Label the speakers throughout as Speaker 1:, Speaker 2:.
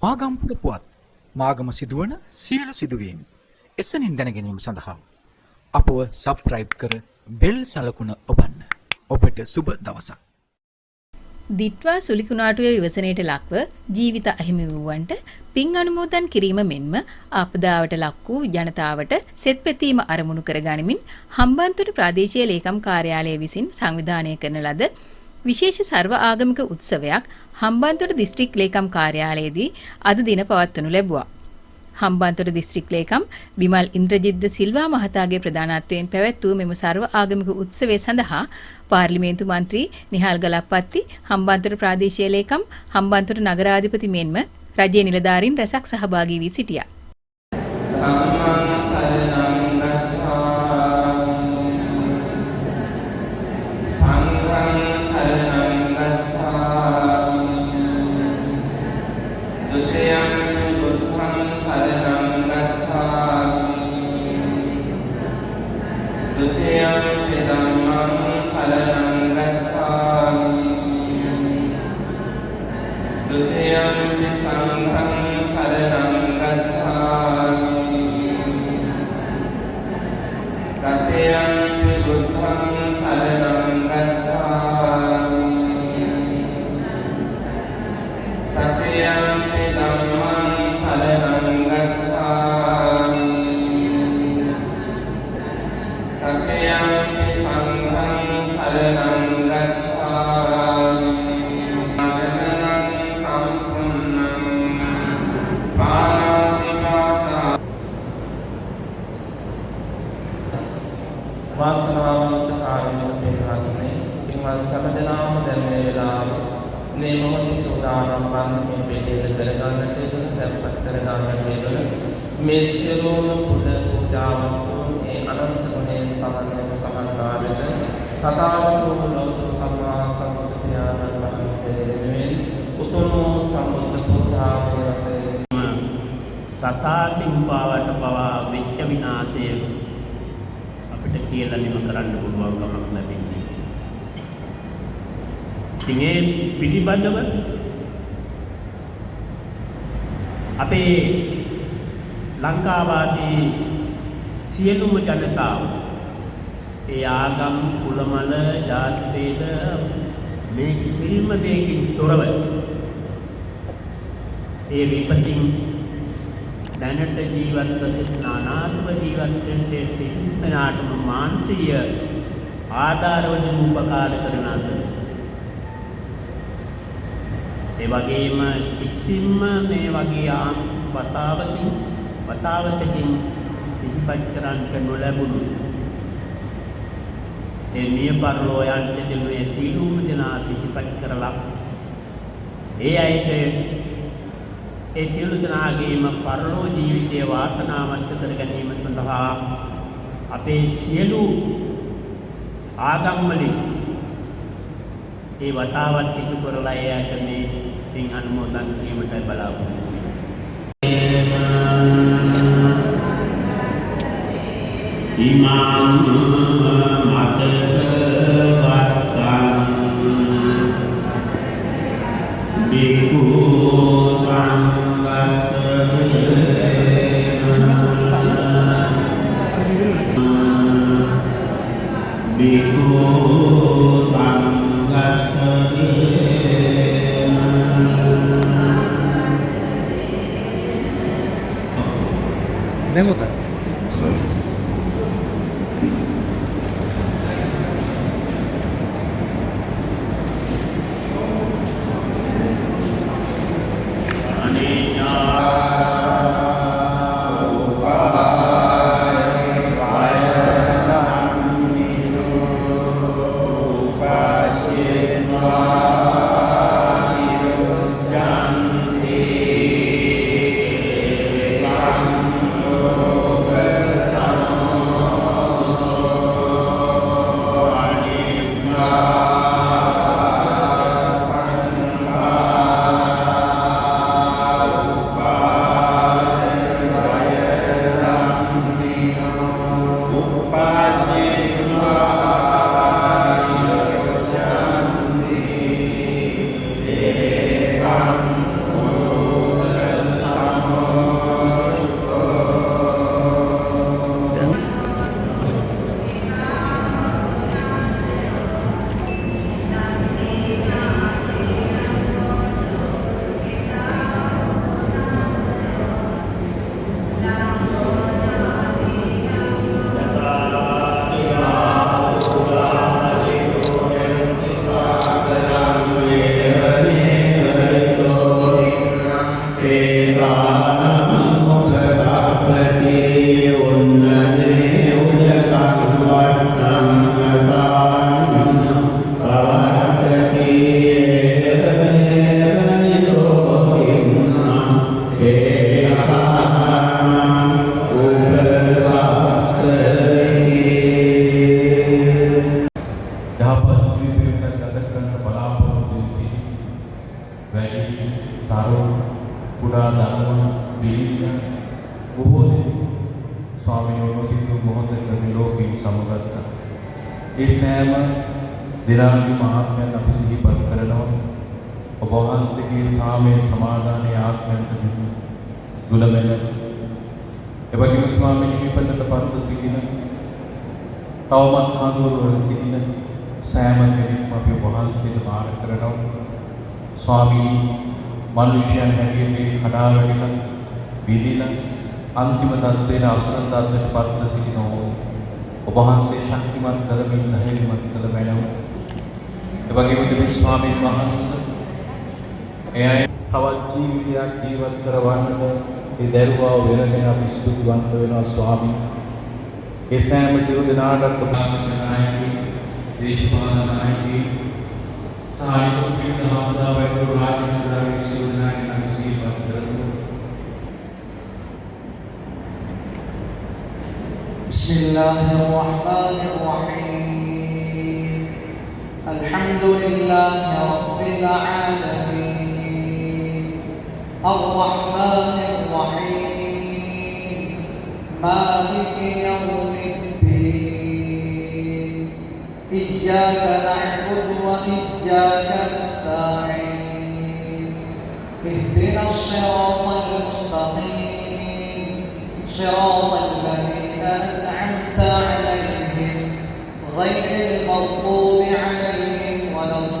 Speaker 1: ආගම්පුර පුවත් මාගම සිදුවන සියලු සිදුවීම් එසනින් දැන ගැනීම සඳහා අපව සබ්ස්ක්‍රයිබ් කර බෙල් සලකුණ ඔබන්න. ඔබට සුබ දවසක්.
Speaker 2: දිට්වා සුලිකුණාටුවේ විවසනයට ලක්ව ජීවිත අහිමි වූවන්ට පින් අනුමෝදන් කිරීම මෙන්ම ආපදාවට ලක් වූ ජනතාවට සෙත් පෙතීම අරමුණු කර ගනිමින් හම්බන්තොට ප්‍රාදේශීය ලේකම් කාර්යාලය විසින් සංවිධානය කරන ලද විශේෂ සර්ව ආගමික උත්සවයක් හම්බන්තොට දිස්ත්‍රික් ලේකම් කාර්යාලයේදී අද දින පවත්වනු ලැබුවා. හම්බන්තොට දිස්ත්‍රික් ලේකම් විමල් ඉන්ද්‍රජිත් සිල්වා මහතාගේ ප්‍රධානත්වයෙන් පැවැත් වූ මෙම සර්ව ආගමික උත්සවය සඳහා පාර්ලිමේන්තු මන්ත්‍රී නිහාල් ගලප්පත්ති, හම්බන්තොට ප්‍රාදේශීය ලේකම්, හම්බන්තොට නගරාධිපති මෙන්ම රජයේ නිලධාරීන් රැසක් සහභාගී වී සිටියා.
Speaker 3: වාසනාවන්ත කාර්මික පින්වත්නි, පින්වත් සමදනාම දැන් මේ වෙලාවේ මේ මොහොතේ සෝදානම් වන මේ පිළිදෙල කරගන්නට ඉබුණ දැන්පත් කරගන්නට ඉබුණ මේ සියලුම පුද පූජා වස්තුන් මේ අනන්ත ගුණයෙන් සමන්විත සමන්කාරිත තථාගතෝ ලෝක සම්මා සම්බුදු පියාණන් වහන්සේ වෙනුවෙන් උතුම් වූ සම්බුද්ධ පුත්‍රාගේ රසයෙන්
Speaker 4: සතා සිම්පාවට පවා වෙච්ච විනාශය අපිට කියලා නිම කරන්න පුළුවන් කමක් ලැබෙන්නේ. ඉතින් ඒ පිළිබඳව අපේ ලංකාවාසී සියලුම ජනතාව ඒ ආගම් කුලමල ජාති ભેද මේ කිසිම දෙයකින් තොරව ඒ විපතින් දැනට ජීවත්ව සිටින අනාත්ම ජීවත්වයේ සිටිනාටම මානසික ආධාරවලින් උපකාර කරන අතර ඒ වගේම කිසිම මේ වගේ වතාවතකින් සිහිපත් කරන්නට නොලැබුණු ඒ මිය පරලෝයන්ට දෙනුයේ සීලූම දෙනා සිහිපත් කරලා ඒ අයට ඒ සියලු දෙනාගේම පරලෝ ජීවිතය වාසනාවන්ත කර ගැනීම සඳහා අපේ සියලු ආගම් වලින් ඒ වතාවත් සිදු කරලා ඒ අයට මේ පින් අනුමෝදන් කිරීමට බලාපොරොත්තු ඉමාම මතක වත්තං බිකු
Speaker 1: දැන් උතන
Speaker 5: යහපත් ජීවිතයක් ගත කරන්න බලාපොරොත්තු වෙසි. වැඩි තරුණ කුඩා දරුවෝ පිළිගන්න බොහෝ දෙනෙකු ස්වාමීන් වහන්සේ මොහොතක මේ ලෝකෙන් සමගත්තා. ඒ සෑම දිනාගේ මහත්මයන් අපි සිහිපත් කරනවා. ඔබ වහන්සේගේ සාමයේ සමාදානයේ ආත්මයට දුලමෙන එවැනිම ස්වාමීන් විපතට පත්ව සිටින තවමත් කඳවුරු වල සිටින සෑම කෙනෙක්ම අපි ඔබ වහන්සේට බාර කරනවා. ස්වාමීනි මනුෂ්‍යයන් හැටියට කඩා වැටිලා විදිලා අන්තිම තත්ත්වයට අසරණ තත්ත්වයට පත්ව සිටින ඔබ වහන්සේ ශක්තිමත් කරමින් ධෛර්යමත් කළ මැනව. එවැගේම දෙවි ස්වාමීන් වහන්සේ එයයි තවත් ජීවිතයක් ජීවත් කරවන්නට ඒ දරුවා වෙනගෙන අපි ස්තුතිවන්ත වෙනවා ස්වාමීන්. ඒ සෑම සියලු දෙනාටත් ප්‍රාර්ථනා නායකී දේශපාලන නායකී සාහිත්‍ය පිටහමදා වෛද්‍ය රාජ්‍යනායක සියලු දෙනාගේ සිහිපත් කරමු.
Speaker 6: බිස්මිල්ලාහිර් රහ්මානිර් රහීම්. අල්හම්දුලිල්ලාහි රබ්බිල් ආලමීන්. අර්රහ්මානිර් රහීම්. මාලිකි යෞමිද්දීൻ. ඉയ്യാക നഅ്ബുദു വ ഇയ്യാക നസ്തഈൻ. ഇഹ്ദിനസ് സിറാത്തൽ മുസ്തഖീം. സിറാത്തൽ ലദീന അൻഅംത അലൈഹിം ഗൈറിൽ മഗ്ദൂബി അലൈഹിം വലദ്ദാല്ലീൻ.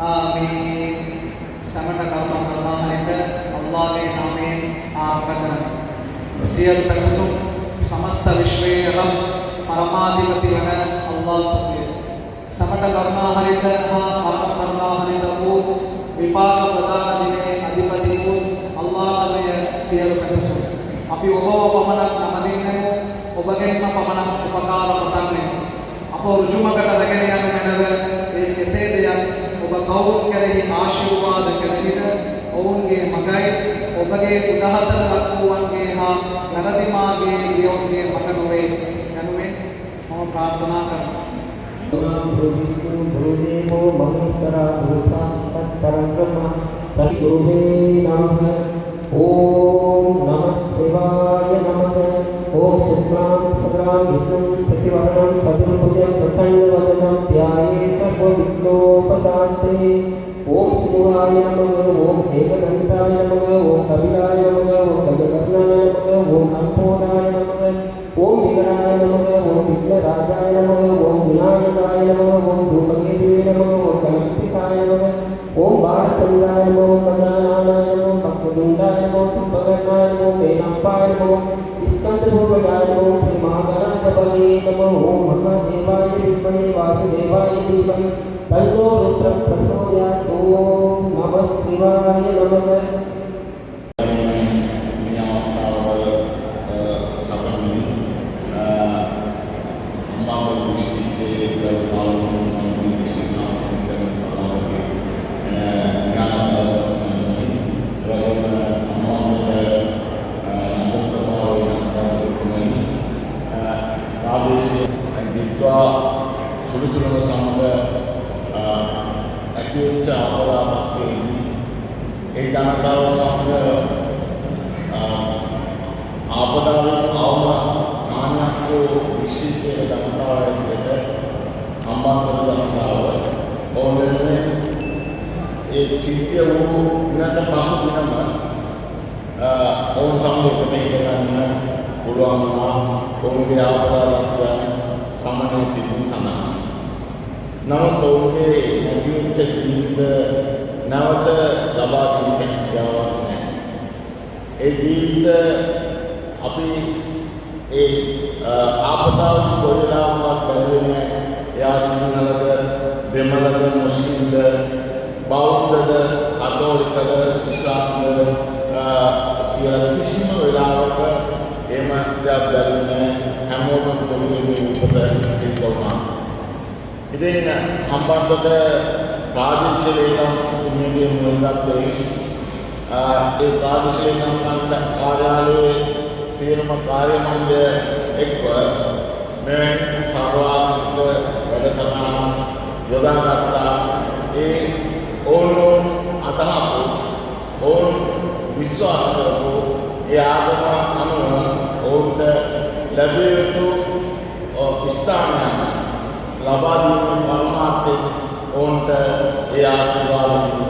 Speaker 6: ആമീൻ. സമത കർമ്മങ്ങളായിട്ട് അല്ലാഹുവിന്റെ നാമයෙන් ආරම්භ සියලු පැසසුම් समस्त विश्वेरम परमाधिपति वන अल्लाह सत्य समත කර්මාහරිත හා කර්ම කර්මාහරිත වූ විපාක ප්‍රදාන දිනේ අධිපති වූ අල්ලාහ්ගේ සියලු පැසසුම් අපි ඔබව පමණක් නමදින්නේ ඔබගෙන්ම පමණක් උපකාර පතන්නේ අප රුජුමකට රැගෙන යන මැනව ඒ කෙසේ දෙයක් ඔබ කවුරුන් කෙරෙහි ආශිර්වාද කෙරෙහිද ඔවුන්ගේ මගයි ඔබගේ උදහස දක්වුවන්ගේ හා නැරදි මාගේ ලියවුන්ගේ මග නොවේ යනුවෙන් මම ප්‍රාර්ථනා කරනවා.
Speaker 7: विष्णु गुरुदेवो महेश्वरा गुरुसाक्षात् परब्रह्म सद्गुरुवे नमः. ओम नमः शिवाय नमः. ओम शुक्लां भद्रां विष्णुं शशिवर्णं चतुर्भुजं प्रसन्नवदनं ध्यायेत् सर्वविघ्नोपशान्ते. ओम शिवाय नमः. ओम एकदन्ताय नमः. ओम कपिलाय नमः. ओम गजकर्णाय नमः. ओम अम्पोदाय नमः. ओम विघ्नाय नमः. ओम विघ्नराजाय नमः. ओम विनायकाय नमः. ओम धूमकेतुवे नमः. ओम गणपतिशाय नमः. ओम बालचन्द्राय नमः. ओम गजाननाय नमः. भक्तवृन्दाय नमः. सुभगन्नाय नमः. वेदाम्पाय नमः. स्कन्दभूपजाय नमः. श्री महागणाधिपतये नमः. ओम महादेवाय विद्महे वासुदेवाय धीमहि तन्नो रुद्रः प्रचोदयात्. ओम नमः शिवाय नमः.
Speaker 8: සුළුසුළුම සමග ඇතිවෙච්ච අපරාධයේදී ඒ ජනතාව සමග ආපදාවෙන් අවම නානස්කෝ විශ්ිතේ ජනතාවයට අම්බාන්තර ජනතාව ඕනෙන්නේ ඒ සිද්ධිය වූ විනාට පසු දිනම ඔවුන් සමග මේක ගන්න පුළුවන් වුණා. ඔවුන්ගේ ආපදාවක් සමනය කිරීම සඳහා. නමුත් ඔවුන්ගේ නැතිවෙච්ච ජීවිත නැවත ලබා ගැනීමේ හැකියාවක් නැහැ. ඒ ජීවිත අපි ඒ ආපදාව කොහෙලාවත් බැලුවේ එයා සිංහලද, දෙමළද, මුස්ලිම්ද, බෞද්ධද, කතෝලිකද, ඉස්ලාම්ද කියලා කිසිම වෙලාවක එහෙම දෙයක් බැලුවේ හැමෝටම පොදුවේ උපත තිබුණා. ඉතින් හම්බන්තොට ප්‍රාදේශීය ලේකම්තුමියගේ මුල්ගත්තේ ඒ ප්‍රාදේශීය ලේකම් කාර්යාලයේ සියලුම කාර්ය මණ්ඩලය එක්ව මේ විශ්වාස කරපු ඒ ආගම අනුව ඔවුන්ට ලැබිය යුතු ස්ථානයක් ලබා දීමේ පරමාර්ථයෙන් ඔවුන්ට ඒ ආශිර්වාද